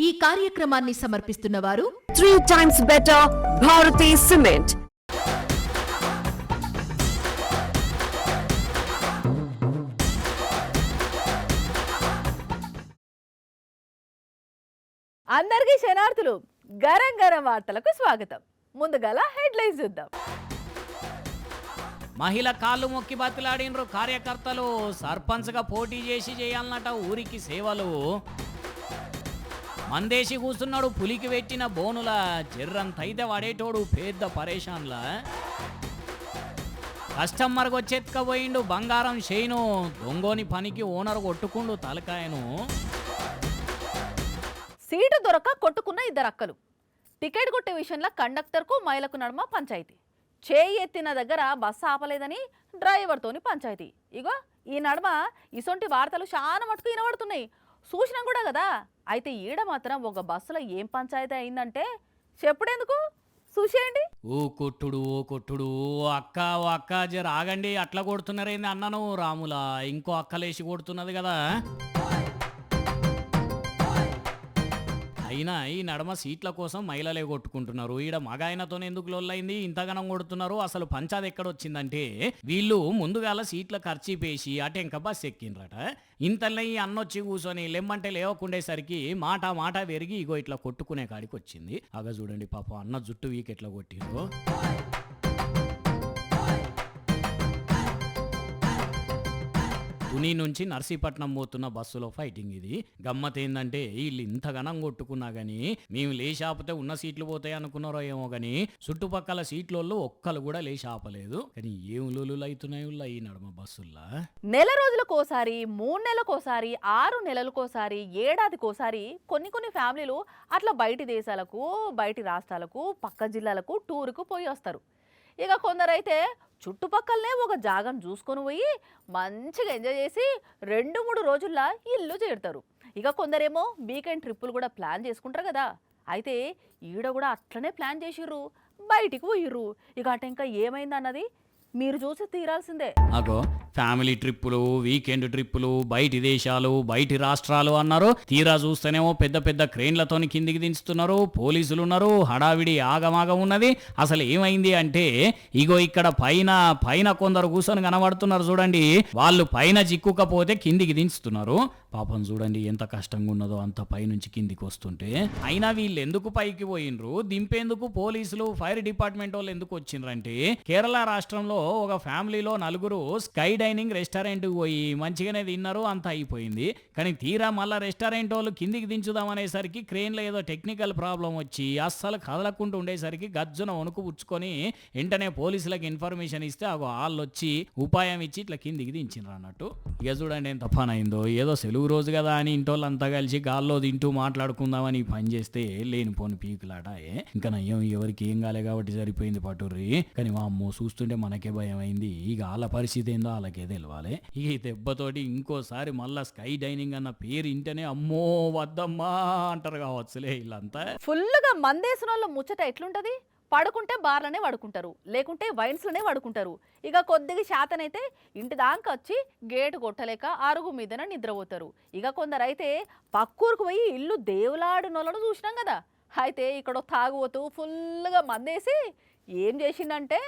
ఈ కార్యక్రమాన్ని సమర్పిస్తున్నవారు 3 times better Bharati Cement. అందరికీ శనార్థులు గరం గరం వార్తలకు స్వాగతం. ముందుగల హెడ్లైన్స్ చూద్దాం. మహిళ కాళ్ళు మొక్కి బతిలాడినరు కార్యకర్తలు. సర్పంచ్గా పోటీ చేసి చేయాలన్నట ఊరికి సేవలు. మందేసి కూస్తున్నాడు పులికి పెట్టిన బోనుల. జర్రంతైతే వాడేటోడు పెద్ద పరేషాన్ల. కస్టమర్కి వచ్చెత్తుకపోయిండు బంగారం షెయిను. దొంగోని పనికి ఓనర్ కొట్టుకుండు తలకాయను. సీటు దొరక కొట్టుకున్న ఇద్దరు అక్కలు. టికెట్ కొట్టే విషయంలో కండక్టర్కు మహిళకు నడుమ పంచాయతీ. చేయి ఎత్తిన దగ్గర బస్సు ఆపలేదని డ్రైవర్తోని పంచాయతీ. ఇగో ఈ నడుమ ఇసొంటి వార్తలు చాలా మటుకు వినబడుతున్నాయి. చూసినాం కూడా కదా. అయితే ఈడ మాత్రం ఒక బస్సులో ఏం పంచాయతీ అయిందంటే చెప్పుడెందుకు చూసేయండి. ఓ కొట్టుడు ఓ అక్క జర ఆగండి, అట్లా కొడుతున్నారేంది అన్నను. రాములా ఇంకో అక్కలేసి కొడుతున్నది కదా. అయినా ఈ నడమ సీట్ల కోసం మహిళలే కొట్టుకుంటున్నారు. ఈడ మగాయనతోనే ఎందుకు లొల్లైంది, ఇంతగానం కొడుతున్నారు. అసలు పంచాది ఎక్కడొచ్చిందంటే వీళ్ళు ముందుగాల సీట్ల ఖర్చు పేసి అటెంక బస్ ఎక్కిండ్రట. ఇంతలో ఈ అన్నొచ్చి కూర్చొని లెమ్మంటే లేవకుండేసరికి మాట పెరిగి ఇగో ఇట్లా కొట్టుకునే కాడికి వచ్చింది. అగా చూడండి పాపం అన్న జుట్టు వీక్ ఎట్లా కొట్టిండ్రు. తుని నుంచి నర్సీపట్నం పోతున్న బస్సులో ఫైటింగ్ ఇది. గమ్మత్ ఏందంటే వీళ్ళు ఇంతగానం కొట్టుకున్నా గానీ మేము లేచి ఆపితే ఉన్న సీట్లు పోతాయి అనుకున్నారో ఏమో గానీ చుట్టుపక్కల సీట్లలో ఒక్కరు కూడా లేచి ఆపలేదు. కానీ ఏం లొల్లులు అవుతున్నాయి ఈ నడమ బస్సుల్లా. నెల రోజులకోసారి, 3 నెలలకోసారి, 6 నెలలకోసారి, ఏడాదికోసారి కొన్ని ఫ్యామిలీలు అట్లా బయటి దేశాలకు, బయటి రాష్ట్రాలకు, పక్క జిల్లాలకు టూర్కు పోయి వస్తారు. ఇక కొందరైతే చుట్టుపక్కలనే ఒక జాగను చూసుకొని పోయి మంచిగా ఎంజాయ్ చేసి 2-3 రోజుల్లో ఇల్లు చేరుతారు. ఇక కొందరేమో వీకెండ్ ట్రిప్పులు కూడా ప్లాన్ చేసుకుంటారు కదా. అయితే ఈడ కూడా అట్లనే ప్లాన్ చేసిర్రు, బయటికి పోయిర్రు. ఇక అట ఇంకా ఏమైందన్నది మీరు చూసి తీరాల్సిందే. అగో ఫ్యామిలీ ట్రిప్పులు, వీకెండ్ ట్రిప్పులు, బయటి దేశాలు, బయటి రాష్ట్రాలు అన్నారు. తీరా చూస్తేనేమో పెద్ద క్రేన్లతోని కిందికి దించుతున్నారు. పోలీసులు ఉన్నారు. హడావిడి ఆగమాగం ఉన్నది. అసలు ఏమైంది అంటే ఇగో ఇక్కడ పైన కొందరు కూర్చొని కనబడుతున్నారు చూడండి. వాళ్ళు పైన చిక్కుకపోతే కిందికి దించుతున్నారు. పాపం చూడండి ఎంత కష్టంగా ఉన్నదో అంత పైనుంచి కిందికి వస్తుంటే. అయినా వీళ్ళు ఎందుకు పైకి పోయినరు, దింపేందుకు పోలీసులు, ఫైర్ డిపార్ట్మెంట్ వాళ్ళు ఎందుకు వచ్చిండ్రంటే కేరళ రాష్ట్రంలో ఒక ఫ్యామిలీలో 4 స్కై డైనింగ్ రెస్టారెంట్ పోయి మంచిగానే తిన్నారు, అంతా అయిపోయింది. కానీ తీరా మళ్ళా రెస్టారెంట్ వాళ్ళు కిందికి దించుదామనేసరికి క్రేన్లో ఏదో టెక్నికల్ ప్రాబ్లం వచ్చి అస్సలు కదలకుండా ఉండేసరికి గజ్జున వణుకు పుచ్చుకొని వెంటనే పోలీసులకు ఇన్ఫర్మేషన్ ఇస్తే వాళ్ళు వచ్చి ఉపాయం ఇచ్చి ఇట్లా కిందికి దించినారు అన్నట్టు. ఇక చూడండి ఎంత పని అయిందో. ఏదో సెలవు రోజు కదా అని ఇంటోళ్ళంతా కలిసి గాల్లో తింటూ మాట్లాడుకుందామని పని చేస్తే లేనిపోని పీకులాట. ఇంకా నయ్యం ఎవరికి ఏం కాలే కాబట్టి సరిపోయింది పట్టుర్రి. కానీ మా అమ్మో చూస్తుంటే మనకే భయం అయింది. ఇక వాళ్ళ పరిస్థితి ఏందో వాళ్ళకే తెలియాలి. ఇక ఈ దెబ్బతోటి ఇంకోసారి మళ్ళా స్కై డైనింగ్ అన్న పేరు ఇంటనే అమ్మో వద్దమ్మా అంటారు కావచ్చులే వీళ్ళంతా. ఫుల్గా మందేసిన వాళ్ళ ముచ్చట ఎట్లుంటది. పడుకుంటే బార్లనే పడుకుంటారు, లేకుంటే వైన్స్లోనే పడుకుంటారు. ఇక కొద్దిగా శాతనైతే ఇంటి దాకా వచ్చి గేటు కొట్టలేక అరుగు మీదనే నిద్రపోతారు. ఇక కొందరైతే పక్కూరుకు పోయి ఇల్లు దేవులాడునోళ్ళను చూసినాం కదా. అయితే ఇక్కడ తాగుబోతూ ఫుల్గా మందేసి ఏం చేసిందంటే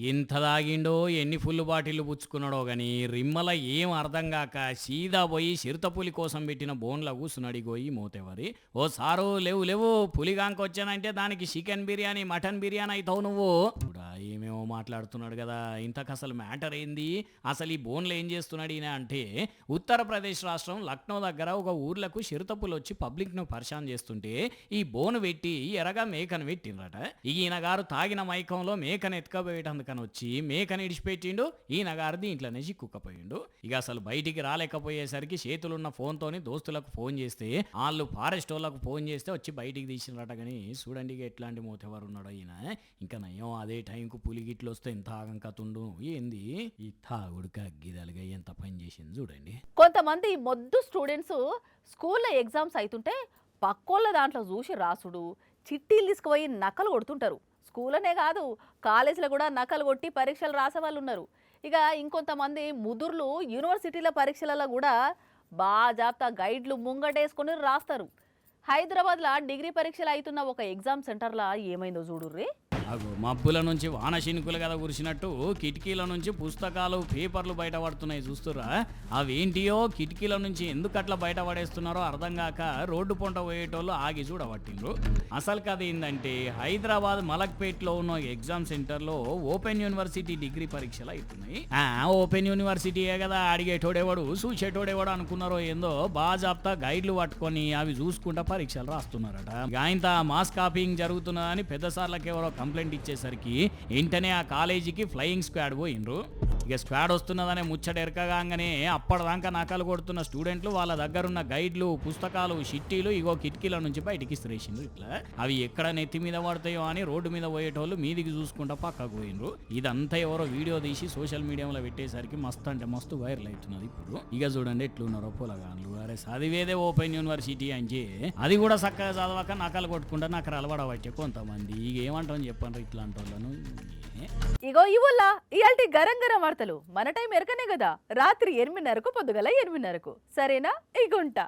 ఎంత తాగిండో ఎన్ని ఫుల్ బాటిల్లు పుచ్చుకున్నాడో గాని రిమ్మల ఏం అర్థం కాక సీదా పోయి చిరుతపులి కోసం పెట్టిన బోన్ల కూసున్నాడు. గోయి మోతేవారి ఓ సారు లేవు పులిగాంక వచ్చానంటే దానికి చికెన్ బిర్యానీ, మటన్ బిర్యానీ అవుతావు నువ్వు కూడా ఏమేమో మాట్లాడుతున్నాడు కదా. ఇంతకు అసలు మ్యాటర్ ఏంది, అసలు ఈ బోన్లు ఏం చేస్తున్నాడు ఈయన అంటే ఉత్తరప్రదేశ్ రాష్ట్రం లక్నో దగ్గర ఒక ఊర్లకు చిరుతపులు వచ్చి పబ్లిక్ను పరిశాన్ చేస్తుంటే ఈ బోను పెట్టి ఎరగా మేకను పెట్టిండ్రట. ఈయన గారు తాగిన మైకంలో మేకను ఎత్తుకపోయేటందుకని వచ్చి మేకను ఇడిచిపెట్టిండు. ఈయన గారు దీంట్లోనే చిక్కుకపోయిండు. ఇక అసలు బయటికి రాలేకపోయేసరికి చేతులున్న ఫోన్తోని దోస్తులకు ఫోన్ చేస్తే వాళ్ళు ఫారెస్ట్ వాళ్ళకు ఫోన్ చేస్తే వచ్చి బయటికి తీసినరట. కానీ చూడండి ఎట్లాంటి మోతేవారు ఉన్నాడో ఈయన. ఇంకా నయం అదే టైంకు పులిగిట్లు వస్తే ఎంత ఆగంకతుండు. ఏంది ఈ తాగుడుక అగ్గిదలుగా ఎంత పని చేసింది చూడండి. కొంతమంది మొద్దు స్టూడెంట్స్ స్కూల్లో ఎగ్జామ్స్ అవుతుంటే పక్కోళ్ళ దాంట్లో చూసి రాసుడు, చిట్టీలు తీసుకుపోయి నకలు కొడుతుంటారు. స్కూల్లోనే కాదు కాలేజీలో కూడా నకలు కొట్టి పరీక్షలు రాసే వాళ్ళు ఉన్నారు. ఇక ఇంకొంతమంది ముదుర్లు యూనివర్సిటీల పరీక్షలలో కూడా బాజాప్తా గైడ్లు ముంగటేసుకొని రాస్తారు. హైదరాబాద్లో డిగ్రీ పరీక్షలు అవుతున్న ఒక ఎగ్జామ్ సెంటర్లో ఏమైందో చూడుర్రి. అగో మబ్బుల నుంచి వాన చినుకులు కదా కురిసినట్టు కిటికీల నుంచి పుస్తకాలు పేపర్లు బయటపడుతున్నాయి చూస్తురా. అవేంటియో కిటికీల నుంచి ఎందుకు అట్లా బయట పడేస్తున్నారో అర్థం కాక రోడ్డు పొంట పోయేటోళ్ళు ఆగి చూడబట్టిండ్రు. అసలు కథ ఏంటంటే హైదరాబాద్ మలక్పేట్లో ఉన్న ఎగ్జామ్ సెంటర్లో ఓపెన్ యూనివర్సిటీ డిగ్రీ పరీక్షలు అవుతున్నాయి. ఓపెన్ యూనివర్సిటీయే కదా, అడిగేటోడేవాడు చూసేటోడేవాడు అనుకున్నారో ఏందో బాజాప్తా గైడ్లు పట్టుకొని అవి చూసుకుంటా పరీక్షలు రాస్తున్నారట. గాయంత మాస్ కాపీయింగ్ జరుగుతున్నదని పెద్ద సార్లకి ఎవరో కంప్లైంట్ ఇచ్చేసరికి వెంటనే ఆ కాలేజీకి ఫ్లయింగ్ స్క్వాడ్ పోయిండ్రు. ఇక స్క్వాడ్ వస్తున్నదనే ముచ్చట ఎరకగానే అప్పటిదాకా నకలు కొడుతున్న స్టూడెంట్లు వాళ్ళ దగ్గర ఉన్న గైడ్లు పుస్తకాలు షిట్టీలు ఇగో కిటికీల నుంచి బయటికి ఇసిరేసిండ్రు. ఇట్లా అవి ఎక్కడ నెత్తి మీద పడతాయో అని రోడ్డు మీద పోయేటోళ్ళు మీదికి చూసుకుంటా పక్కకు పోయిండ్రు. ఇదంతా ఎవరో వీడియో తీసి సోషల్ మీడియాలో పెట్టేసరికి మస్తు అంటే మస్తు వైరల్ అవుతున్నది ఇప్పుడు. ఇక చూడండి ఎట్లున్నారో పొలగాన్లు. అరే చదివేదే ఓపెన్ యూనివర్సిటీ అంటే అది కూడా చక్కగా చదవక నకలు కొట్టుకుంటా నాకు అలవాడబట్టే కొంతమంది. ఇక ఏమంటామని చెప్పండి ఇట్లాంటి వాళ్ళను. ఇగో ఇవల్ల ఇయాల్టి గరం గరం వార్తలు మన టైం ఎరకనే కదా, రాత్రి 8:30కు పొద్దుగల 8:30కు. సరేనా? ఇగుంటా.